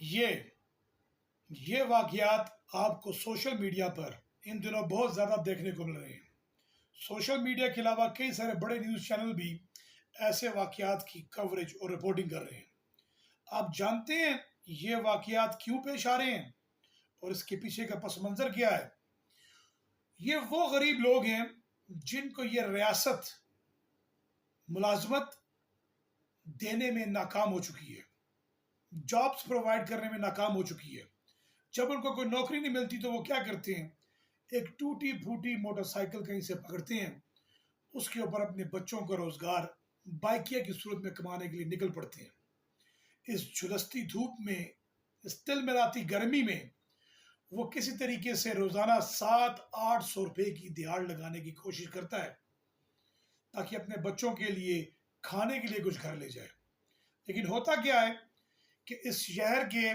یہ یہ واقعات آپ کو سوشل میڈیا پر ان دنوں بہت زیادہ دیکھنے کو مل رہے ہیں۔ سوشل میڈیا کے علاوہ کئی سارے بڑے نیوز چینل بھی ایسے واقعات کی کوریج اور رپورٹنگ کر رہے ہیں۔ آپ جانتے ہیں یہ واقعات کیوں پیش آ رہے ہیں اور اس کے پیچھے کا پس منظر کیا ہے؟ یہ وہ غریب لوگ ہیں جن کو یہ ریاست ملازمت دینے میں ناکام ہو چکی ہے، جابز پرووائڈ کرنے میں ناکام ہو چکی ہے۔ جب ان کو کوئی نوکری نہیں ملتی تو وہ کیا کرتے ہیں؟ ایک ٹوٹی پھوٹی موٹر سائیکل کہیں سے پکڑتے ہیں، اس کے اوپر اپنے بچوں کا روزگار بائکیا کی صورت میں کمانے کے لیے نکل پڑتے ہیں۔ اس جھلستی دھوپ میں، اس تل ملاتی گرمی میں وہ کسی طریقے سے روزانہ 700-800 روپے کی دہاڑ لگانے کی کوشش کرتا ہے تاکہ اپنے بچوں کے لیے کھانے کے لیے کچھ گھر لے جائے۔ لیکن ہوتا کیا ہے کہ اس شہر کے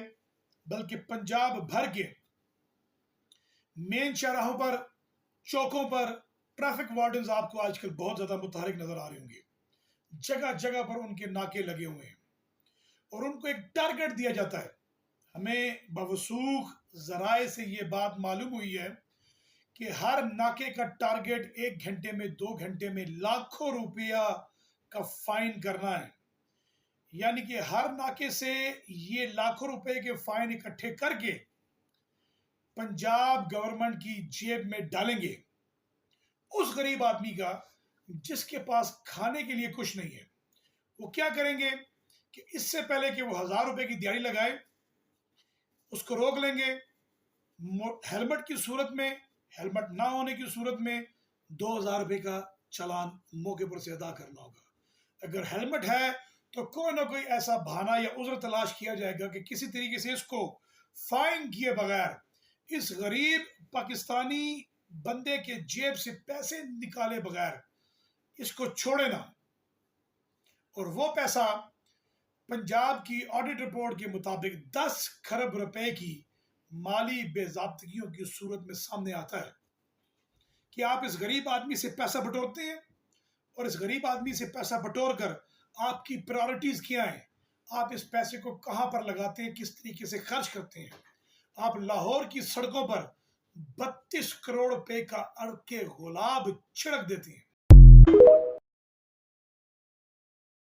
بلکہ پنجاب بھر کے مین چوراہوں پر، چوکوں پر ٹریفک وارڈنز آپ کو آج کل بہت زیادہ متحرک نظر آ رہے ہوں گے۔ جگہ جگہ پر ان کے ناکے لگے ہوئے ہیں اور ان کو ایک ٹارگٹ دیا جاتا ہے۔ ہمیں بوثوق ذرائع سے یہ بات معلوم ہوئی ہے کہ ہر ناکے کا ٹارگٹ 1 گھنٹے میں 2 گھنٹے میں لاکھوں روپیہ کا فائن کرنا ہے۔ یعنی کہ ہر ناکے سے یہ لاکھوں روپے کے فائن اکٹھے کر کے پنجاب گورنمنٹ کی جیب میں ڈالیں گے، اس غریب آدمی کا جس کے پاس کھانے کے لیے کچھ نہیں ہے۔ وہ کیا کریں گے کہ اس سے پہلے کہ وہ 1000 روپے کی دیہڑی لگائے، اس کو روک لیں گے۔ ہیلمٹ کی صورت میں، ہیلمٹ نہ ہونے کی صورت میں 2000 روپے کا چالان موقع پر سے ادا کرنا ہوگا۔ اگر ہیلمٹ ہے تو کوئی نہ کوئی ایسا بہانہ یا عذر تلاش کیا جائے گا کہ کسی طریقے سے اس کو فائن کیے بغیر، اس غریب پاکستانی بندے کے جیب سے پیسے نکالے بغیر اس کو چھوڑے نہ۔ اور وہ پیسہ پنجاب کی آڈٹ رپورٹ کے مطابق 10 کھرب روپے کی مالی بے ضابطگیوں کی صورت میں سامنے آتا ہے کہ آپ اس غریب آدمی سے پیسہ بٹورتے ہیں، اور اس غریب آدمی سے پیسہ بٹور کر آپ کی پرائورٹیز کیا ہیں، آپ اس پیسے کو کہاں پر لگاتے ہیں، کس طریقے سے خرچ کرتے ہیں۔ آپ لاہور کی سڑکوں پر 32 کروڑ روپے کا ارق گلاب چھڑک دیتے ہیں۔